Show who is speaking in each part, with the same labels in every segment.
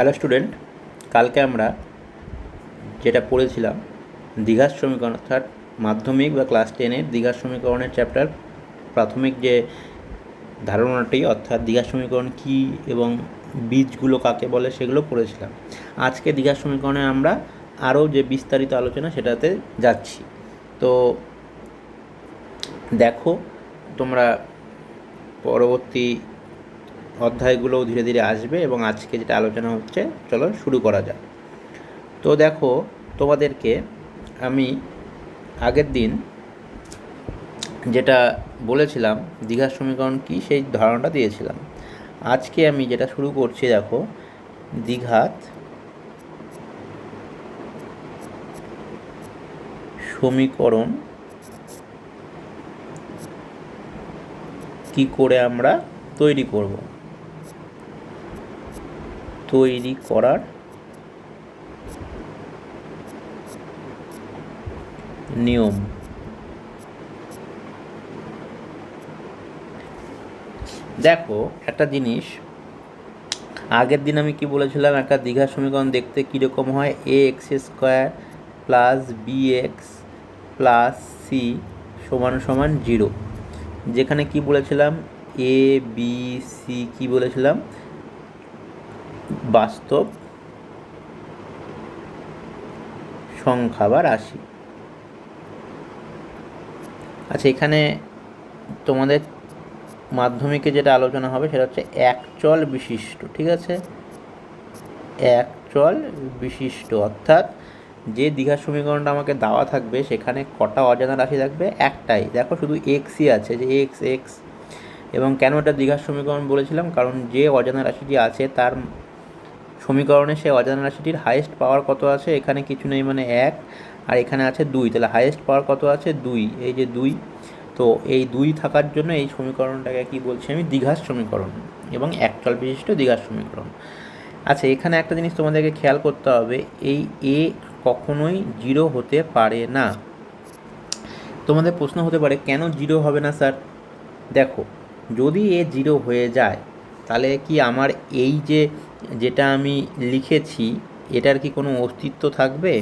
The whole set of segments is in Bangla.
Speaker 1: হ্যালো স্টুডেন্ট, কালকে আমরা যেটা পড়েছিলাম দ্বিঘাত সমীকরণ অর্থাৎ মাধ্যমিক বা ক্লাস 10-এর দ্বিঘাত সমীকরণের চ্যাপ্টার প্রাথমিক যে ধারণাটি অর্থাৎ দ্বিঘাত সমীকরণ কী এবং বীজগুলো কাকে বলে সেগুলো পড়েছিলাম। আজকে দ্বিঘাত সমীকরণে আমরা আরও যে বিস্তারিত আলোচনা সেটাতে যাচ্ছি। তো দেখো, তোমরা পরবর্তী অধ্যায়গুলো ধীরে ধীরে আসবে এবং আজকে যেটা আলোচনা হচ্ছে চলো শুরু করা যাক। তো দেখো, তোমাদেরকে আমি আগের দিন যেটা বলেছিলাম দ্বিঘাত সমীকরণ কী সেই ধারণাটা দিয়েছিলাম। আজকে আমি যেটা শুরু করছি, দেখো, দ্বিঘাত সমীকরণ কি করে আমরা তৈরি করব, তৈরি করার নিয়ম। দেখো একটা জিনিস, আগের দিন আমি কি বলেছিলাম, একটা দ্বিঘাত সমীকরণ দেখতে কীরকম হয়, A x square plus B x plus C সমান সমান 0, যেখানে কি বলেছিলাম এ বি সি কি বলেছিলাম বাস্তব সংখ্যা বা রাশি। আচ্ছা, এখানে তোমাদের মাধ্যমিকে যেটা আলোচনা হবে সেটা হচ্ছে একচল বিশিষ্ট, ঠিক আছে, একচল বিশিষ্ট অর্থাৎ যে দ্বিঘাত সমীকরণটা আমাকে দেওয়া থাকবে সেখানে কটা অজানা রাশি থাকবে, একটাই। দেখো শুধু এক্সই আছে, যে এক্স এক্স। এবং কেন এটা দ্বিঘাত সমীকরণ বলেছিলাম, কারণ যে অজানা রাশিটি আছে তার সমীকরণে সে অজানা রাশিটির হাইয়েস্ট পাওয়ার কত আছে, এখানে কিছু নেই মানে 1, আর এখানে আছে 2, তাহলে হাইয়েস্ট পাওয়ার কত আছে 2, এই যে 2। তো এই 2 থাকার জন্য এই সমীকরণটাকে কি বলছি আমি, দ্বিঘাত সমীকরণ এবং একচল বিশিষ্ট দ্বিঘাত সমীকরণ। আচ্ছা, এখানে একটা জিনিস তোমাদেরকে খেয়াল করতে হবে, এই এ কখনোই 0 হতে পারে না। তোমাদের প্রশ্ন হতে পারে কেন 0 হবে না স্যার? দেখো, যদি এ 0 হয়ে যায় তাহলে কি আমার এই যে যেটা আমি লিখেছি এটার কি কোনো অস্তিত্ব থাকবে?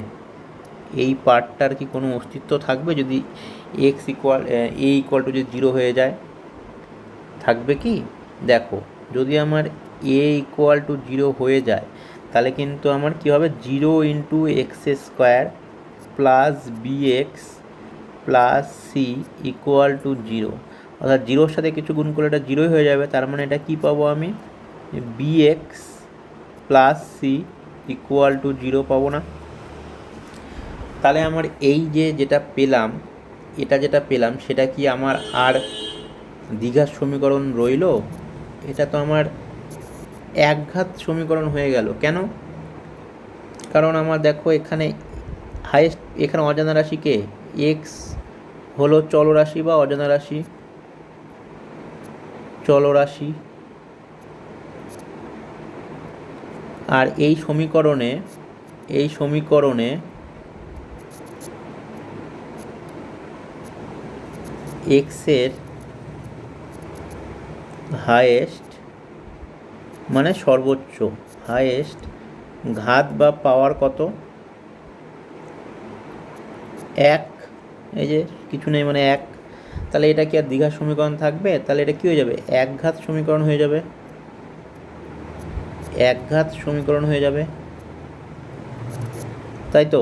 Speaker 1: এই পার্টটার কি কোনো অস্তিত্ব থাকবে যদি এ ইকুয়াল টু যদি 0 হয়ে যায়? থাকবে কি? দেখো, যদি আমার এ ইকুয়াল টু 0 হয়ে যায় তাহলে কিন্তু আমার কী হবে, 0 into x square plus B x plus C equal to 0, অর্থাৎ 0-র সাথে কিছু গুণ করলে এটা 0 হয়ে যাবে। তার মানে এটা কী পাবো আমি, b x plus C equal to 0 পাবো না? তাহলে আমার এই যে যেটা পেলাম, এটা যেটা পেলাম সেটা কি আমার আর দ্বিঘাত সমীকরণ রইল? এটা তো আমার একঘাত সমীকরণ হয়ে গেল। কেন? কারণ আমার দেখো এখানে হাইয়েস্ট, এখানে অজানা রাশি কে, এক্স হলো চলরাশি বা অজানা রাশি, চলরাশি। আর এই সমীকরণে এক্সের হাইয়েস্ট মানে সর্বোচ্চ, হাইয়েস্ট ঘাত বা পাওয়ার কত, 1, এই যে কিছু নেই মানে 1। তাহলে এটা কি আর দ্বিঘাত সমীকরণ থাকবে? তাহলে এটা কী হয়ে যাবে, একঘাত সমীকরণ হয়ে যাবে, একঘাত সমীকরণ হয়ে যাবে, তাই তো?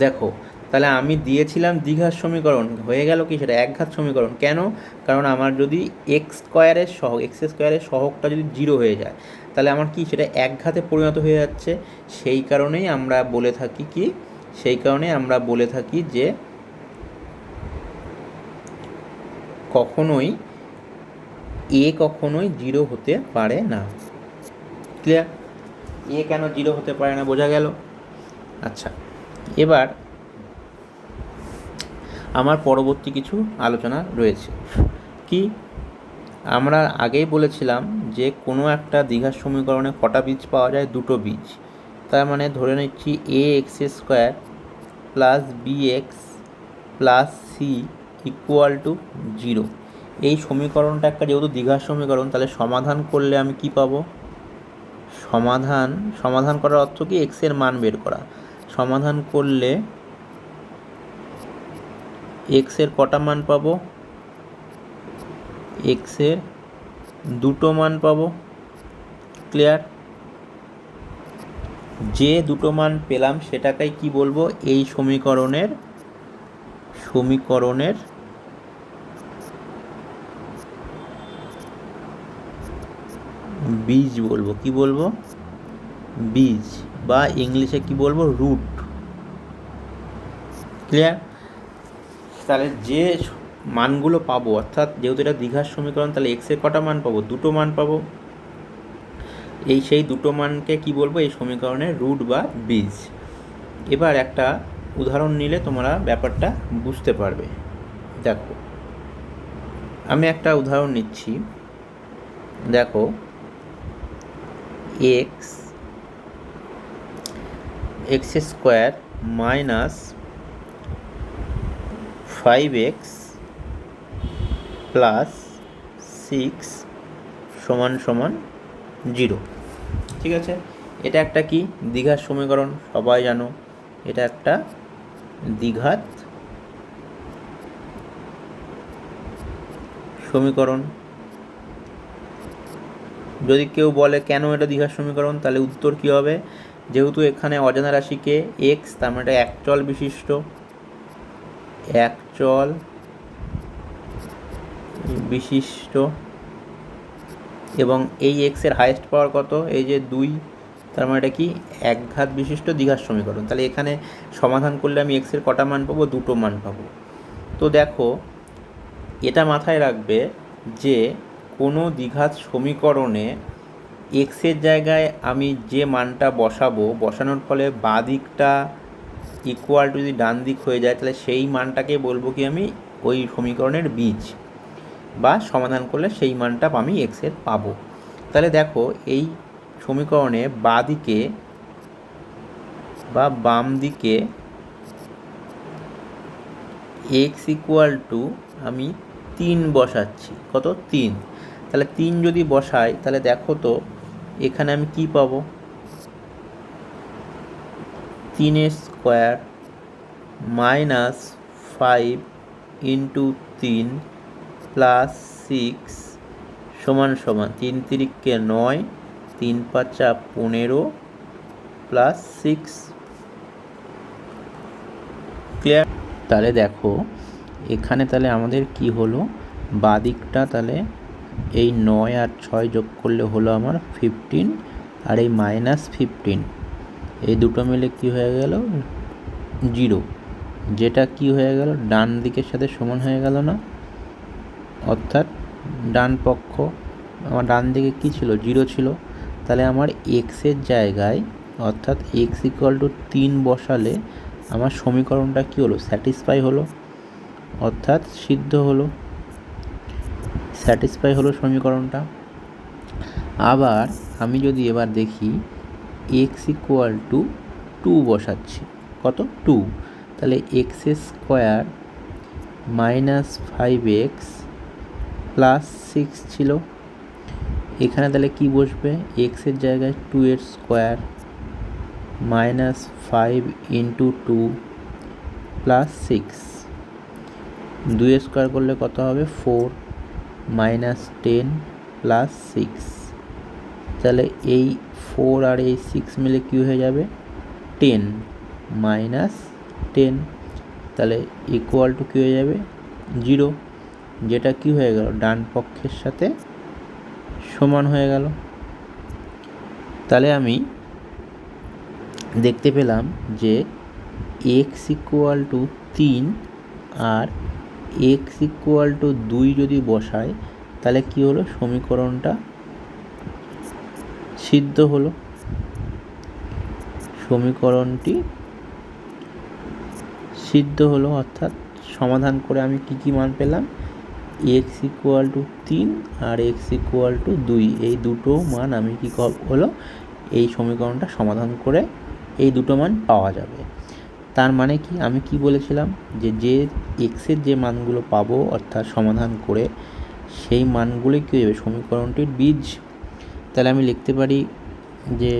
Speaker 1: দেখো, তাহলে আমি দিয়েছিলাম দ্বিঘাত সমীকরণ, হয়ে গেল কি সেটা একঘাত সমীকরণ। কেন? কারণ আমার যদি এক্স স্কোয়ারের সহগটা যদি 0 হয়ে যায় তাহলে আমার কি সেটা একঘাতে পরিণত হয়ে যাচ্ছে। সেই কারণেই আমরা বলে থাকি যে কখনোই 0 হতে পারে না। ক্লিয়ার? এ কেন 0 হতে পারে না বোঝা গেল। আচ্ছা, এবার আমার পরবর্তী কিছু আলোচনা রয়েছে। কি, আমরা আগেই বলেছিলাম যে কোনো একটা দ্বিঘাত সমীকরণে কটা বীজ পাওয়া যায়, 2টো বীজ। তার মানে ধরে নিচ্ছি A x square plus B x plus C equal to 0। এই সমীকরণটা একটা যেহেতু দ্বিঘাত সমীকরণ, তাহলে সমাধান করলে আমি কি পাবো? সমাধান করার অর্থ কি? এক্স এর মান বের করা। সমাধান করলে এক্স এর কটা মান পাবো? এক্স এর দুটো মান পাবো। ক্লিয়ার? যে দুটো মান পেলাম সেটাকেই কি বলবো? এই সমীকরণের বীজ বলবো। কি বলবো? বীজ, বা ইংলিশে কি বলবো? রুট। ক্লিয়ার? তাহলে যে মানগুলো পাবো, অর্থাৎ যেহেতু এটা দ্বিঘাত সমীকরণ, তাহলে এক্স এর কটা মান পাবো? দুটো মান পাবো। সেই দুটো মানকে কি বলবো? এই সমীকরণের রুট বা বীজ। এবার একটা উদাহরণ নিলে তোমরা ব্যাপারটা বুঝতে পারবে। দেখো, আমি একটা উদাহরণ নিচ্ছি। দেখো, x square minus 5x plus 6 সমান 0। ঠিক আছে? এটা একটা কি? দ্বিঘাত সমীকরণ। সবাই জানো এটা একটা দ্বিঘাত সমীকরণ। যদি কেউ বলে কেন এটা দ্বিঘাত সমীকরণ, তাহলে উত্তর কি হবে? যেহেতু এখানে অজানা রাশিকে এক্স, তার মানে এটা একচল বিশিষ্ট, এবং এই এক্সের হাইয়েস্ট পাওয়ার কত? এই যে 2, তার মানে এটা কি? একঘাত বিশিষ্ট দ্বিঘাত সমীকরণ। তাহলে এখানে সমাধান করলে আমি এক্সের কটা মান পাবো? দুটো মান পাবো। তো দেখো, এটা মাথায় রাখবে যে কোনো দ্বিঘাত সমীকরণে এক্সের জায়গায় আমি যে মানটা বসানোর ফলে বাঁ দিকটা ইকুয়াল টু যদি ডান দিক হয়ে যায়, তাহলে সেই মানটাকে বলবো কি আমি? ওই সমীকরণের বীজ, বা সমাধান করলে সেই মানটা আমি এক্সের পাবো। তাহলে দেখো, এই সমীকরণে বাঁ দিকে বা বাম দিকে এক্স ইকুয়াল টু আমি 3 বসাচ্ছি। কত? 3। তাহলে 3 যদি বসাই, তাহলে দেখো তো এখানে আমি কি পাবো? 3 স্কোয়ার মাইনাস 5 ইন্টু 3 প্লাস 6 সমান 3 তিরিকে 9, 3 পাঁচা 15 প্লাস 6। ক্লিয়ার? তাহলে দেখো, এখানে তাহলে আমাদের কি হলো? বাঁ দিকটা তাহলে এই 9 আর 6 যোগ করলে হলো আমার 15, আর এই মাইনাস 15 এই দুটো মিলে কি হয়ে গেল? 0। যেটা কি হয়ে গেল? ডান দিকের সাথে সমান হয়ে গেল না? অর্থাৎ ডান পক্ষ, আমার ডান দিকে কি ছিল? 0 ছিল। তাহলে আমার এক্সের জায়গায়, অর্থাৎ এক্স ইকুয়াল টু 3 বসালে আমার সমীকরণটা কি হলো? স্যাটিসফাই হলো, অর্থাৎ সিদ্ধ হলো, স্যাটিসফাই হলো সমীকরণটা। আবার আমি যদি এবার দেখি এক্স ইকুয়াল টু 2 বসাচ্ছি। কত? 2। তাহলে x square minus 5x plus 6 ছিল। এখানে তাহলে কি বসবে? এক্সের জায়গায় 2 এর square minus 5 into 2 plus 6। 2 square করলে কত হবে? 4 মাইনাস 10 প্লাস 6। তাহলে এই 4 আর এই 6 মিলে কি হয়ে যাবে? 10 মাইনাস 10। তাহলে ইকুয়াল টু কী হয়ে যাবে? 0, যেটা কি হয়ে গেল? ডান পক্ষের সাথে সমান হয়ে গেল। তাহলে আমি দেখতে পেলাম যে এক্স ইকুয়াল টু 3 আর এক্স ইকুয়াল টু 2 যদি বসায়, তাহলে কি হলো? সমীকরণটা সিদ্ধ হলো। সমীকরণটি সিদ্ধ হলো, অর্থাৎ সমাধান করে আমি কি মান পেলাম? এক্স ইকুয়াল টু 3 আর এক্স ইকুয়াল টু 2, এই দুটো মান আমি কি হলো? এই সমীকরণটা সমাধান করে এই দুটো মান পাওয়া যাবে। তার মানে কি? আমি কি বলেছিলাম? যে এক্সের যে মানগুলো পাবো, অর্থাৎ সমাধান করে সেই মানগুলি কী হবে সমীকরণটির বীজ। তাহলে আমি লিখতে পারি যে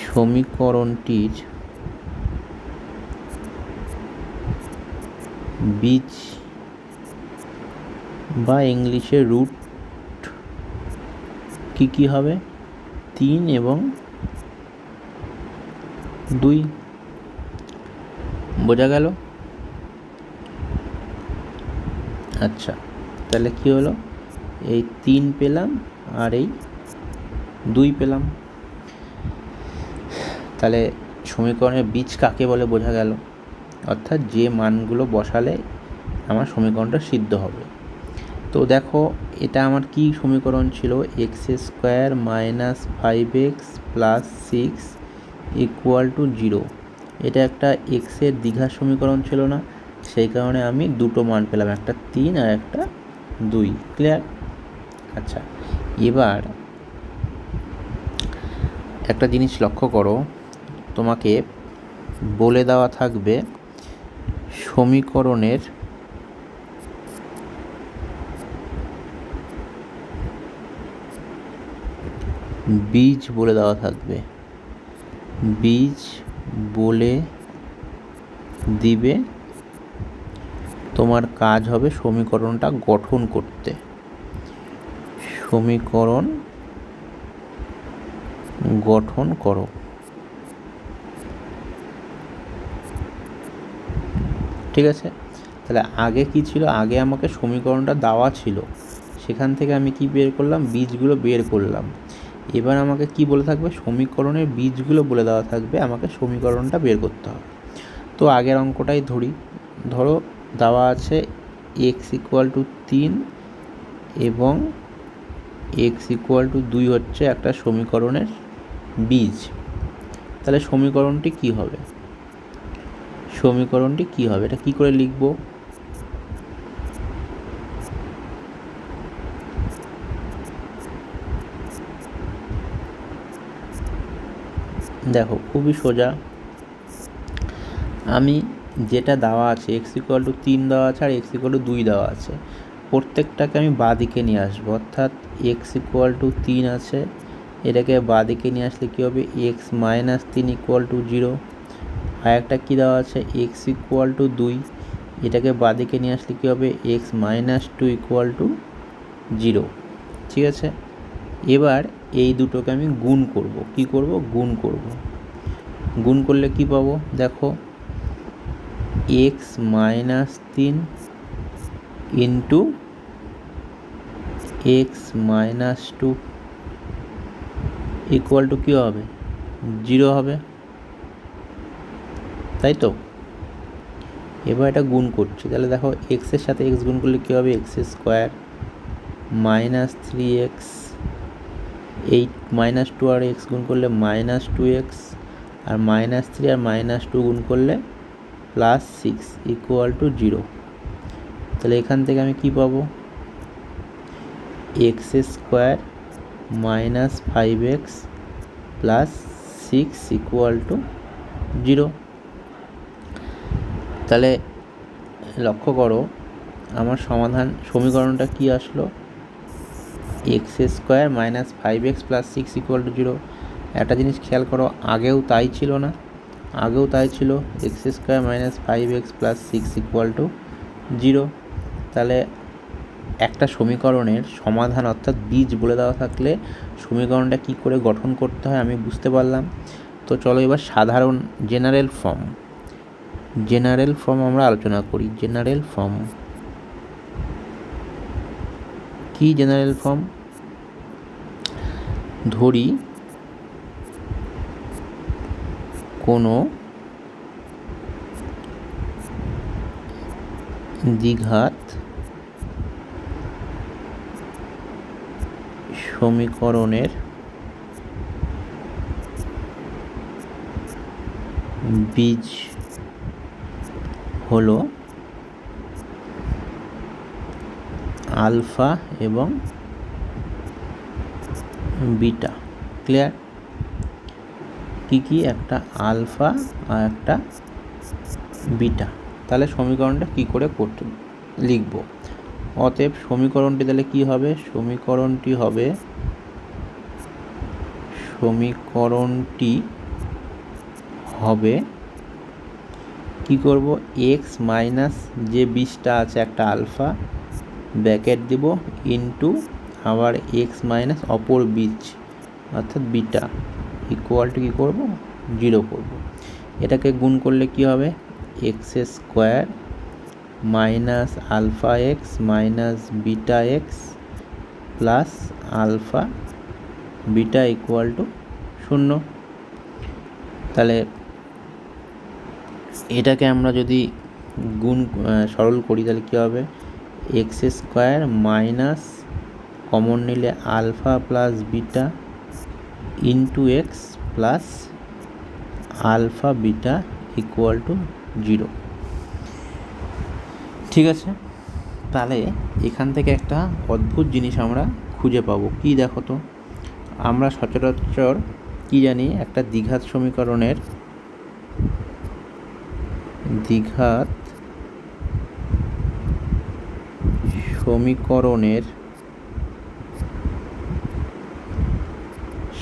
Speaker 1: সমীকরণটির বীজ বা ইংলিশে রুট কি হবে 3 এবং 2। বোঝা গেল? আচ্ছা, তাহলে কি হলো, এই 3 পেলাম আর এই 2 পেলাম। তাহলে সমীকরণের বীজ কাকে বলে বোঝা গেল, অর্থাৎ যে মানগুলো বসালে আমার সমীকরণটা সিদ্ধ হবে। তো দেখো এটা আমার কি সমীকরণ ছিল, x² - 5x + 6 = 0। এটা একটা এক্সের দ্বিঘাত সমীকরণ ছিল না, সেই কারণে আমি দুটো মান পেলাম, একটা 3 আর একটা 2। ক্লিয়ার? আচ্ছা, এবার একটা জিনিস লক্ষ্য করো, তোমাকে বলে দেওয়া থাকবে সমীকরণের বীজ বলে দেওয়া থাকবে, বীজ বলে দিবে, তোমার কাজ হবে সমীকরণটা গঠন করতে। সমীকরণ গঠন করো। ঠিক আছে? তাহলে আগে কি ছিল, আগে আমাকে সমীকরণটা দেওয়া ছিল, সেখান থেকে আমি কি বের করলাম, বীজগুলো বের করলাম। এবার আমাকে কি বলে থাকবে, সমীকরণের বীজগুলো বলে দেওয়া থাকবে, আমাকে সমীকরণটা বের করতে হবে। তো আগের অঙ্কটাই ধরি, ধরো দেওয়া আছে x = 3 এবং x = 2 হচ্ছে একটা সমীকরণের বীজ। তাহলে সমীকরণটি কি হবে, সমীকরণটি কি হবে, এটা কি করে লিখব, দেখো খুবই সোজা। আমি যেটা দেওয়া আছে x = 3 দেওয়া আছে আর x = 2 দেওয়া আছে, প্রত্যেকটাকে আমি বাঁদিকে নিয়ে আসবো, অর্থাৎ x = 3 আছে, এটাকে বাঁদিকে নিয়ে আসলে কী হবে, x - 3 = 0। আর একটা কী দেওয়া আছে, x = 2, এটাকে বাঁদিকে নিয়ে আসলে কী হবে, x - 2 = 0। ঠিক আছে? এবার এই দুটোকে আমি গুণ করব, কি করব, গুণ করব। গুণ করলে কি পাবো, দেখো x - 3 into x - 2 equal to কী হবে, 0 হবে, তাই তো? এবার এটা গুণ করছি, তাহলে দেখো এক্সের সাথে এক্স গুণ করলে কী হবে, x² - 3x, 8 - 2 আর x গুণ করলে -2x, আর -3 আর -2 গুণ করলে +6 = 0। তাহলে এখান থেকে আমি কি পাবো, x² - 5x + 6 = 0। তাহলে লক্ষ্য করো আমার সমাধান সমীকরণটা কি আসলো, x² - 5x + 6 = 0। একটা জিনিস খেয়াল করো, আগেও তাই ছিল না, আগেও তাই ছিল, x² - 5x + 6 = 0। তাহলে একটা সমীকরণের সমাধান অর্থাৎ বীজ বলে দেওয়া থাকলে সমীকরণটা কি করে গঠন করতে হয় আমি বুঝতে পারলাম। তো চলো এবার সাধারণ জেনারেল ফর্ম আমরা আলোচনা করি। জেনারেল ফর্ম কি, জেনারেল ফর্ম, ধরি কোনো দ্বিঘাত সমীকরণের বীজ হলো আলফা এবং বিটা। ক্লিয়ার? কি একটা আলফা আর একটা বিটা। তাহলে সমীকরণটা কি করে লিখব, অতএব সমীকরণটি তাহলে কি হবে? সমীকরণটি হবে কি করব, এক্স মাইনাস যে বীজটা আছে একটা আলফা ব্র্যাকেট দিব ইন্টু আবার এক্স মাইনাস অপর বীজ অর্থাৎ বিটা ইকুয়াল টু কী করবো, 0 করব। এটাকে গুণ করলে কি হবে, x square minus alpha x minus beta x plus alpha beta equal to 0। তাহলে এটাকে আমরা যদি সরল করি তাহলে কী হবে, এক্স স্কোয়ার মাইনাস কমন নিলে alpha plus beta into x plus alpha beta equal to 0। ঠিক আছে, তাহলে এখান থেকে একটা অদ্ভুত জিনিস আমরা খুঁজে পাবো। কি দেখো তো, আমরা সচরাচর কি জানি, একটা দ্বিঘাত সমীকরণের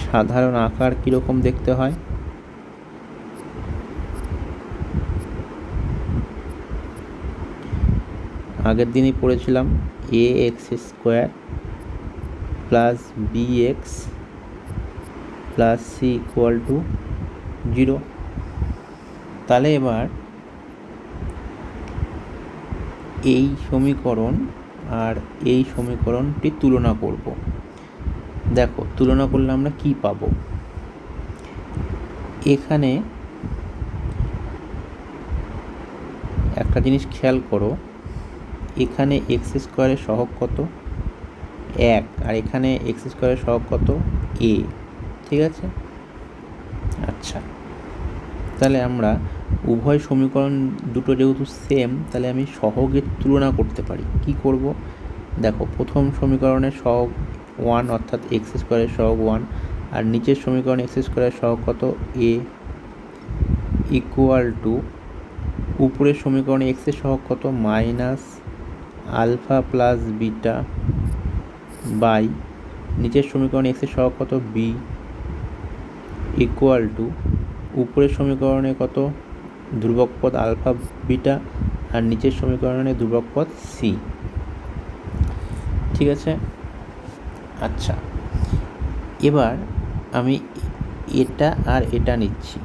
Speaker 1: সাধারণ আকার কীরকম দেখতে হয়? আগের দিনই পড়েছিলাম A x square plus B x plus C equal to 0। তাহলে এবার এই সমীকরণ আর এই সমীকরণটি তুলনা করব। দেখো তুলনা করলে আমরা কি পাবো, এখানে একটা জিনিস খেয়াল করো, এখানে এক্স স্কোয়ারের সহগ কত, 1, আর এখানে এক্স স্কোয়ারের সহগ কত, a। ঠিক আছে, আচ্ছা তাহলে আমরা উভয় সমীকরণ দুটো যেহেতু সেম, তাহলে আমি সহগের তুলনা করতে পারি। কি করব, দেখো প্রথম সমীকরণের সহগ 1 অর্থাৎ এক্স স্কোয়ারের সহগ 1, আর নিচের সমীকরণ এক্স স্কোয়ারের সহগ কত, a ইকুয়াল টু উপরের সমীকরণে এক্সের সহগ কত, minus alpha plus beta by নিচের সমীকরণে এক্সের সহগ কত, বি ইকুয়াল টু উপরের সমীকরণে কত, ধ্রুবক পদ আলফা বিটা, আর নিচের সমীকরণে ধ্রুবক পদ সি। ঠিক আছে, আচ্ছা এবার আমি এটা আর এটা নিচ্ছি।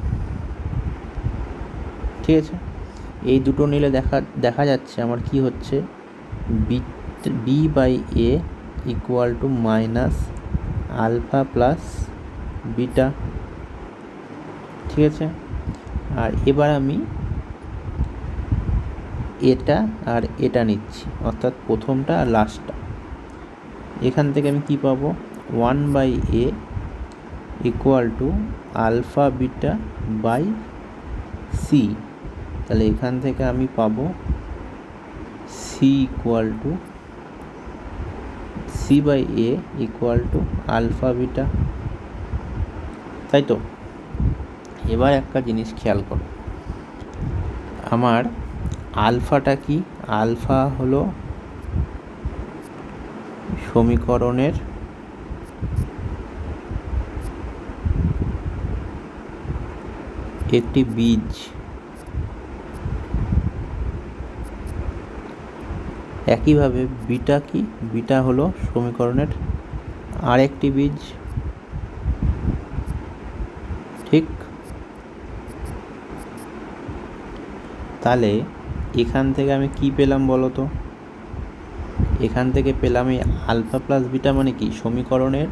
Speaker 1: ঠিক আছে, এই দুটো নিলে দেখা যাচ্ছে আমার কি হচ্ছে, b by a equal to minus alpha plus beta. ঠিক আছে, আর এবার আমি এটা আর এটা নিচ্ছি অর্থাৎ প্রথমটা আর লাস্টটা। এখান থেকে আমি কি পাবো, 1 by a equal to alpha beta by c. তাহলে এখান থেকে আমি পাবো c equal to c by a equal to alpha beta. তাই তো, এবার একটা জিনিস খেয়াল করো, আমার আলফাটা কি, আলফা হলো সমীকরণের একটি বীজ, একইভাবে বিটা কি, বিটা হলো সমীকরণের আরেকটি বীজ। ঠিক, তাহলে এখান থেকে আমি কি পেলাম বলো তো, এখান থেকে পেলাম এই আলফা প্লাস বিটা মানে কি, সমীকরণের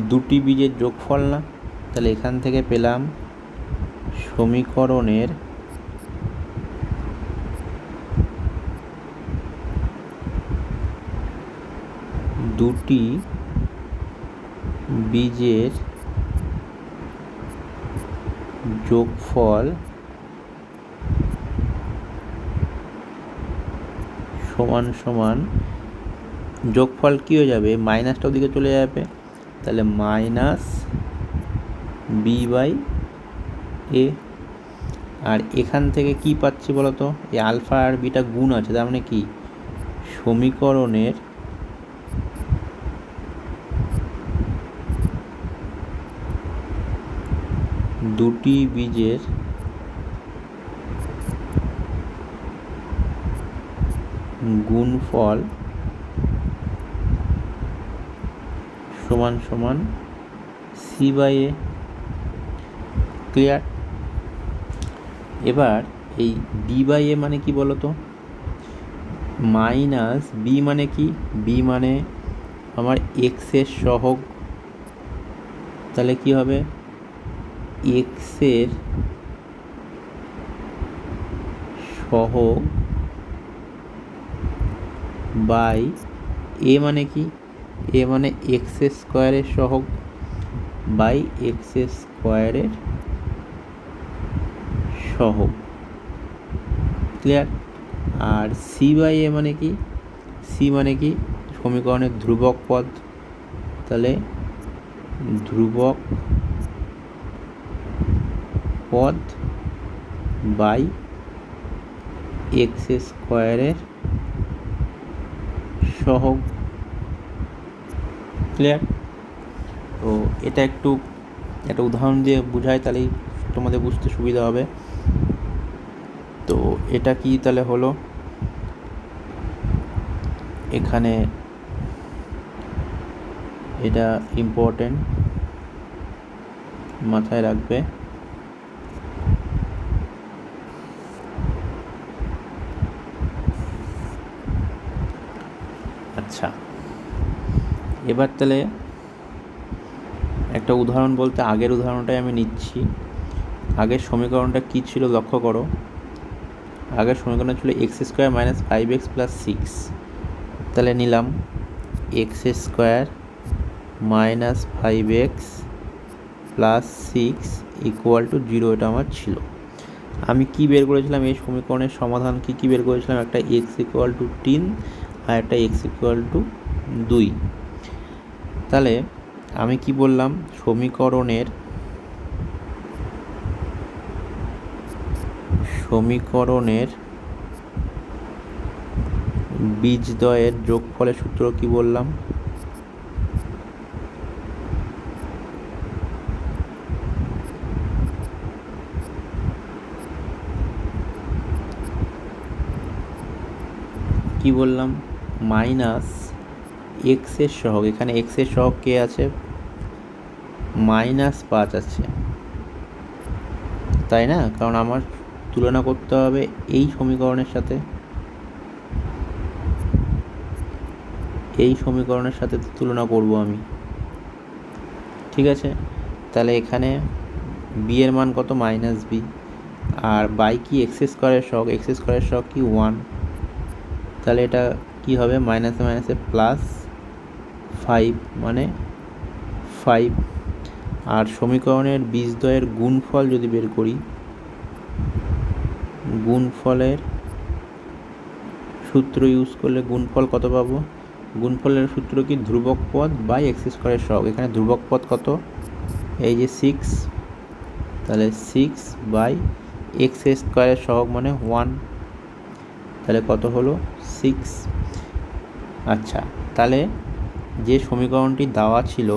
Speaker 1: দুটি বীজের যোগফল না। তাহলে এখান থেকে পেলাম সমীকরণের দুটি বীজের যোগফল সমান সমান, যোগফল কী হয়ে যাবে, মাইনাসটা ওদিকে চলে যাবে, তাহলে মাইনাস বি বাই এ। আর এখান থেকে কি পাচ্ছি বলো তো, এই আলফা আর বিটা গুণ আছে, তার মানে কি সমীকরণের দুটি বীজের গুণফল সমান সমান c/a। ক্লিয়ার? এবার এই b/a মানে কি বলো তো? মাইনাস b মানে কি? b মানে আমার x এর সহগ, তাহলে কি হবে? x এর সহগ বাই a মানে কি? a মানে x স্কোয়ারের সহগ বাই x স্কোয়ারের সহগ। ক্লিয়ার? আর c/a মানে কি? c মানে কি? সমীকরণের ধ্রুবক পদ, তাহলে ধ্রুবক পদ বাই x স্কোয়ারের সহগ। ক্লিয়ার? তো এটা একটু একটা উদাহরণ দিয়ে বোঝাই, তাহলেই তোমাদের বুঝতে সুবিধা হবে। তো এটা কি তাহলে হলো? এখানে এটা ইম্পর্টেন্ট, মাথায় রাখবে। আচ্ছা, এবার তাহলে একটা উদাহরণ বলতে আগের উদাহরণটাই আমি নিচ্ছি। আগের সমীকরণটা কি ছিল লক্ষ্য করো। আগের সমীকরণ ছিল x square minus 5x plus 6। তাহলে নিলাম x square minus 5x plus 6 equal to 0। এটা আমার ছিল। আমি কি বের করেছিলাম? এই সমীকরণের সমাধান কি বের করেছিলাম? একটা x ইকুয়াল টু 3 আর একটা x ইকুয়াল টু 2। তাহলে আমি কি বললাম? সমীকরণের বীজদ্বয়ের যোগফলের সূত্র কি বললাম? কি বললাম? মাইনাস এক্স এর সহগ, এখানে এক্স এর সহগ কে আছে? -5 আছে, তাই না? কারণ আমার তুলনা করতে হবে এই সমীকরণের সাথে, এই সমীকরণের সাথে তুলনা করব আমি। ঠিক আছে? তাহলে এখানে বি এর মান কত? -b। আর বাই কি? এক্স স্কোয়ারের সহগ, এক্স স্কোয়ারের সহগ কি? 1। তাহলে এটা কি হবে? মাইনাসে মাইনাসে প্লাস 5 মানে 5। আর সমীকরণের বীজদ্বয়ের গুণফল যদি বের করি, গুণফলের সূত্র ইউজ করলে গুণফল কত পাবো? গুণফলের সূত্র কি? ধ্রুবক পদ বাই এক্স স্কোয়ারের সহগ। এখানে ধ্রুবক পদ কত? এই যে 6, তাহলে 6 বাই এক্স স্কোয়ারের সহগ মানে 1। তাহলে কত হলো? 6। আচ্ছা, তাহলে যে সমীকরণটি দেওয়া ছিল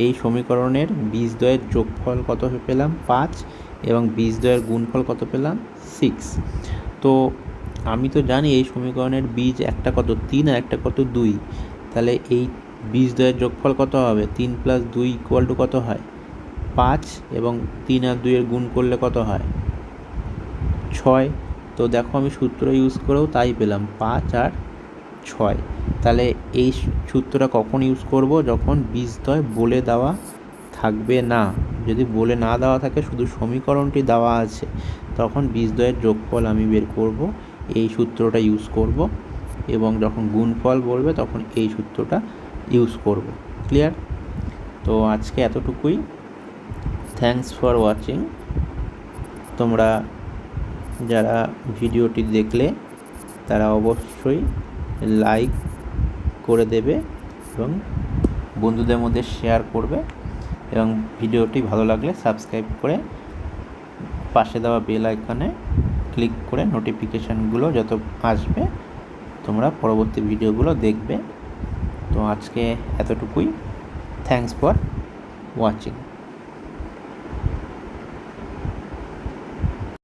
Speaker 1: এই সমীকরণের বীজদ্বয়ের যোগফল কত পেলাম? 5, এবং বীজদ্বয়ের গুণফল কত পেলাম? 6। তো আমি তো জানি এই সমীকরণের বীজ একটা কত? 3 আর একটা কত? 2। তাহলে এই বীজদ্বয়ের যোগফল কত হবে? 3 প্লাস 2 ইকুয়াল টু কত হয়? 5, এবং 3 আর 2 এর গুণ করলে কত হয়? 6। তো দেখো আমি সূত্র ইউজ করেও তাই পেলাম, 5 আর 6। তাহলে এই সূত্রটা কখন ইউজ করব? যখন বীজদ্বয় বলে দেওয়া থাকবে না। যদি বলে না দেওয়া থাকে, শুধু সমীকরণটি দেওয়া আছে, তখন বীজদ্বয়ের যোগফল আমি বের করব, এই সূত্রটা ইউজ করব। এবং যখন গুণফল বলবে তখন এই সূত্রটা ইউজ করব। ক্লিয়ার? তো আজকে এতটুকুই। Thanks for watching. তোমরা যারা ভিডিওটি দেখলে তারা অবশ্যই লাইক করে দেবে এবং বন্ধুদের মধ্যে শেয়ার করবে, এবং ভিডিওটি ভালো লাগলে সাবস্ক্রাইব করে পাশে দেওয়া বেল আইকনে ক্লিক করে নোটিফিকেশানগুলো যত আসবে তোমরা পরবর্তী ভিডিওগুলো দেখবে। তো আজকে এতটুকুই। Thanks for watching.